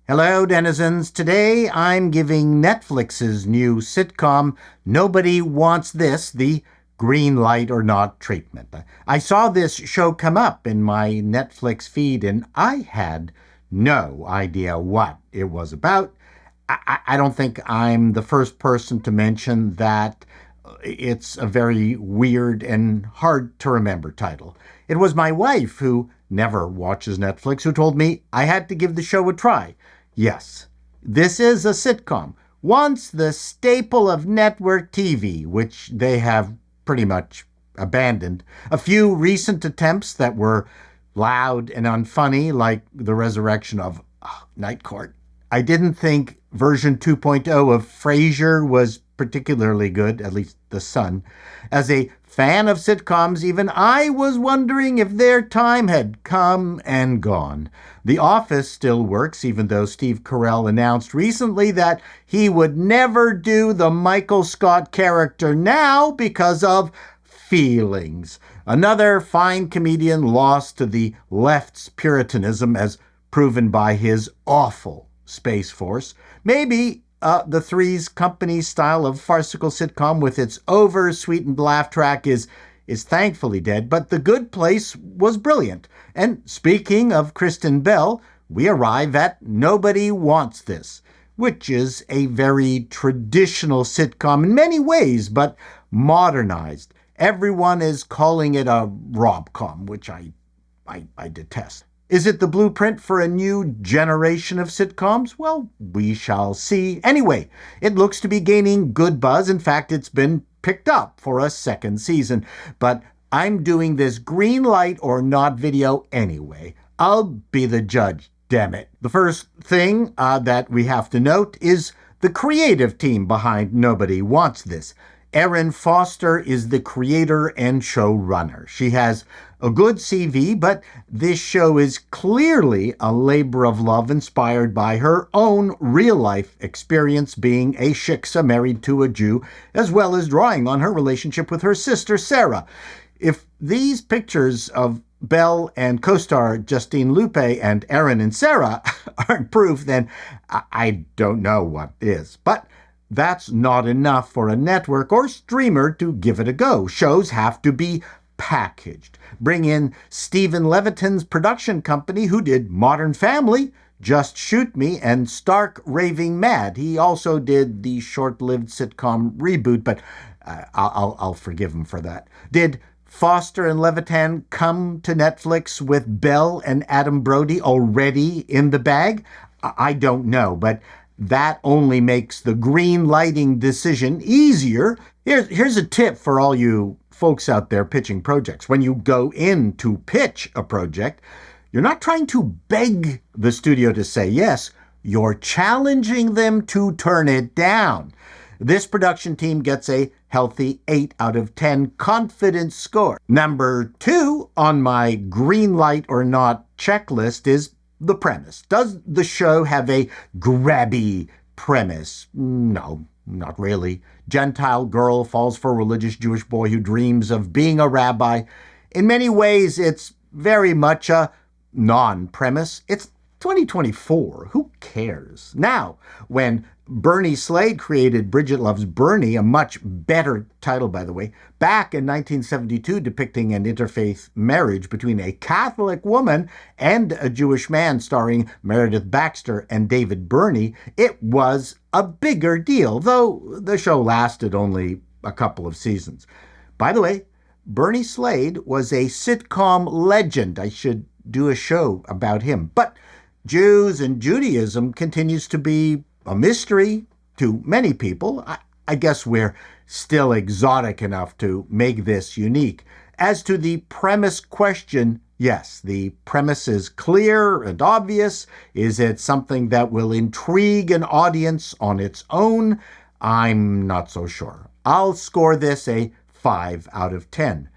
Hello, denizens. Today I'm giving Netflix's new sitcom, Nobody Wants This, the green light or not treatment. I saw this show come up in my Netflix feed and I had no idea what it was about. I don't think I'm the first person to mention that it's a very weird and hard to remember title. It was my wife, who never watches Netflix, who told me I had to give the show a try. Yes, this is a sitcom, once the staple of network TV, which they have pretty much abandoned. A few recent attempts that were loud and unfunny, like the resurrection of Night Court. I didn't think version 2.0 of Frasier was particularly good, at least the son. As a fan of sitcoms, even I was wondering if their time had come and gone. The Office still works, even though Steve Carell announced recently that he would never do the Michael Scott character now because of feelings. Another fine comedian lost to the left's puritanism, as proven by his awful Space Force. Maybe the Three's Company style of farcical sitcom with its over-sweetened laugh track is thankfully dead, but The Good Place was brilliant. And speaking of Kristen Bell, we arrive at Nobody Wants This, which is a very traditional sitcom in many ways, but modernized. Everyone is calling it a rom-com, which I detest. Is it the blueprint for a new generation of sitcoms? Well, we shall see. Anyway, it looks to be gaining good buzz. In fact, it's been picked up for a second season. But I'm doing this green light or not video anyway. I'll be the judge, damn it. The first thing that we have to note is the creative team behind Nobody Wants This. Erin Foster is the creator and showrunner. She has a good CV, but this show is clearly a labor of love inspired by her own real-life experience being a shiksa married to a Jew, as well as drawing on her relationship with her sister, Sarah. If these pictures of Belle and co-star Justine Lupe and Erin and Sarah aren't proof, then I don't know what is. But that's not enough for a network or streamer to give it a go. Shows have to be packaged. Bring in Stephen Leviton's production company, who did Modern Family, Just Shoot Me, and Stark Raving Mad. He also did the short-lived sitcom Reboot, but I'll forgive him for that. Did Foster and Levitan come to Netflix with Belle and Adam Brody already in the bag? I don't know, but that only makes the green lighting decision easier. Here's a tip for all you folks out there pitching projects. When you go in to pitch a project, you're not trying to beg the studio to say yes. You're challenging them to turn it down. This production team gets a healthy 8 out of 10 confidence score. Number 2 on my green light or not checklist is the premise. Does the show have a grabby premise? No, not really. Gentile girl falls for a religious Jewish boy who dreams of being a rabbi. In many ways, it's very much a non-premise. It's 2024. Who cares? Now, when Bernie Slade created Bridget Loves Bernie, a much better title, by the way, back in 1972, depicting an interfaith marriage between a Catholic woman and a Jewish man, starring Meredith Baxter and David Burney, it was a bigger deal, though the show lasted only a couple of seasons. By the way, Bernie Slade was a sitcom legend. I should do a show about him. But Jews and Judaism continues to be a mystery to many people. I guess we're still exotic enough to make this unique. As to the premise question, yes, the premise is clear and obvious. Is it something that will intrigue an audience on its own? I'm not so sure. I'll score this a 5 out of 10.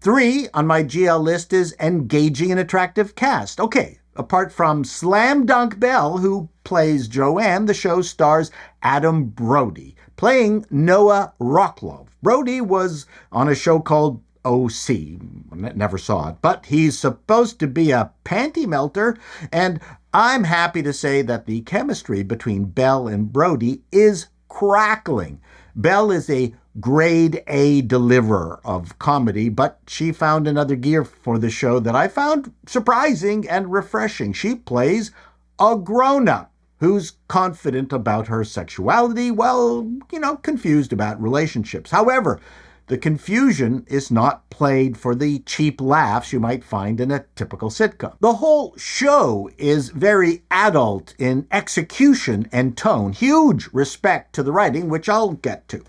3 on my GL list is engaging and attractive cast. Okay, apart from Slam Dunk Belle, who plays Joanne, the show stars Adam Brody, playing Noah Rocklove. Brody was on a show called OC. Never saw it. But he's supposed to be a panty melter, and I'm happy to say that the chemistry between Belle and Brody is crackling. Belle is a grade A deliverer of comedy, but she found another gear for the show that I found surprising and refreshing. She plays a grown-up who's confident about her sexuality, well, confused about relationships. However, the confusion is not played for the cheap laughs you might find in a typical sitcom. The whole show is very adult in execution and tone. Huge respect to the writing, which I'll get to.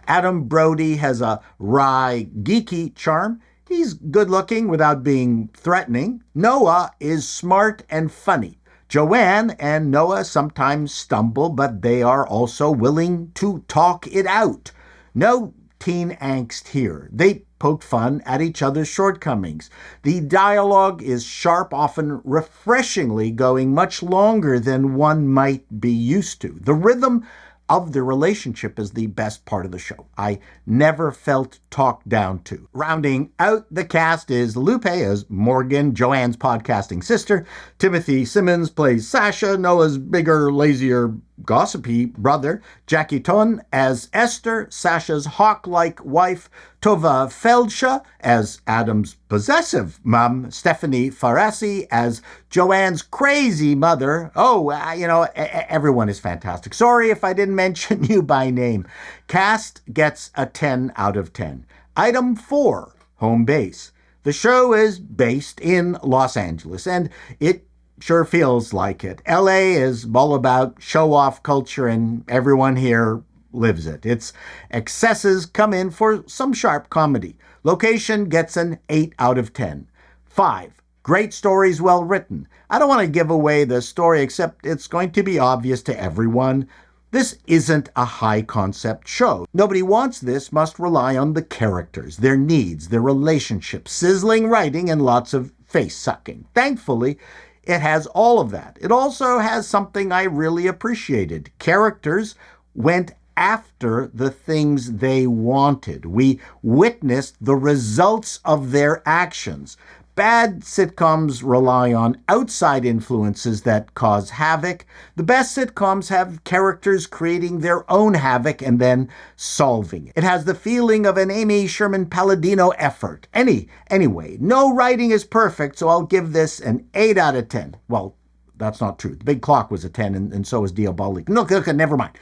Adam Brody has a wry, geeky charm. He's good-looking without being threatening. Noah is smart and funny. Joanne and Noah sometimes stumble, but they are also willing to talk it out. No teen angst here. They poke fun at each other's shortcomings. The dialogue is sharp, often refreshingly going much longer than one might be used to. The rhythm of the relationship is the best part of the show. I never felt talked down to. Rounding out the cast is Lupe as Morgan, Joanne's podcasting sister. Timothy Simmons plays Sasha, Noah's bigger, lazier, gossipy brother. Jackie Ton as Esther, Sasha's hawk-like wife. Tova Feldsha as Adam's possessive mom. Stephanie Farasi as Joanne's crazy mother. Everyone is fantastic. Sorry if I didn't mention you by name. Cast gets a 10 out of 10. Item 4, home base. The show is based in Los Angeles, and it sure feels like it. LA is all about show-off culture, and everyone here lives it. Its excesses come in for some sharp comedy. Location gets an 8 out of 10. 5. Great stories, well written. I don't want to give away the story, except it's going to be obvious to everyone. This isn't a high-concept show. Nobody Wants This must rely on the characters, their needs, their relationships, sizzling writing, and lots of face-sucking. Thankfully, it has all of that. It also has something I really appreciated. Characters went after the things they wanted. We witnessed the results of their actions. Bad sitcoms rely on outside influences that cause havoc. The best sitcoms have characters creating their own havoc and then solving it. It has the feeling of an Amy Sherman Palladino effort. Anyway, no writing is perfect, so I'll give this an 8 out of 10. Well, that's not true. The Big Clock was a 10, and so was Diabolique. No, never mind.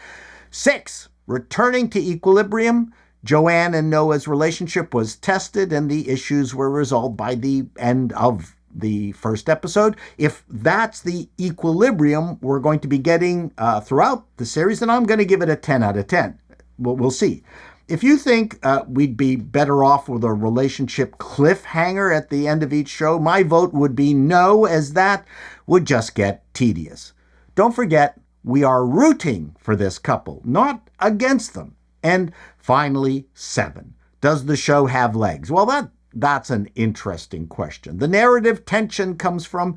6. Returning to equilibrium. Joanne and Noah's relationship was tested, and the issues were resolved by the end of the first episode. If that's the equilibrium we're going to be getting throughout the series, then I'm going to give it a 10 out of 10. We'll see. If you think we'd be better off with a relationship cliffhanger at the end of each show, my vote would be no, as that would just get tedious. Don't forget, we are rooting for this couple, not against them. And finally, 7. Does the show have legs? Well, that's an interesting question. The narrative tension comes from,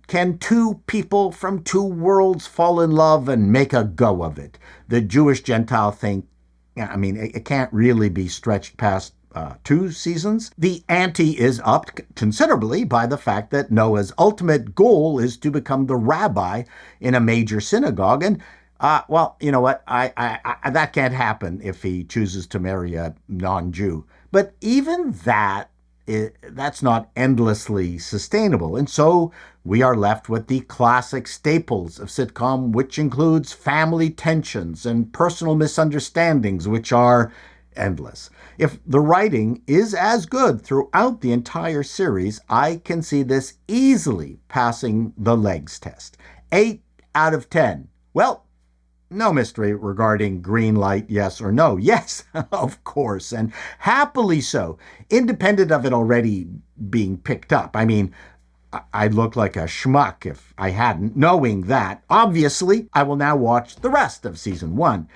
can two people from two worlds fall in love and make a go of it? The Jewish-Gentile thing, it can't really be stretched past 2 seasons. The ante is upped considerably by the fact that Noah's ultimate goal is to become the rabbi in a major synagogue, and you know what? That can't happen if he chooses to marry a non-Jew. But even that's not endlessly sustainable. And so we are left with the classic staples of sitcom, which includes family tensions and personal misunderstandings, which are endless. If the writing is as good throughout the entire series, I can see this easily passing the legs test. 8 out of 10. Well, no mystery regarding green light, yes or no. Yes, of course, and happily so, independent of it already being picked up. I'd look like a schmuck if I hadn't. Knowing that, obviously, I will now watch the rest of season 1.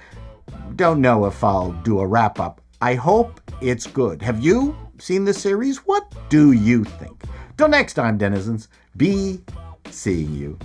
Don't know if I'll do a wrap-up. I hope it's good. Have you seen the series? What do you think? Till next time, denizens, be seeing you.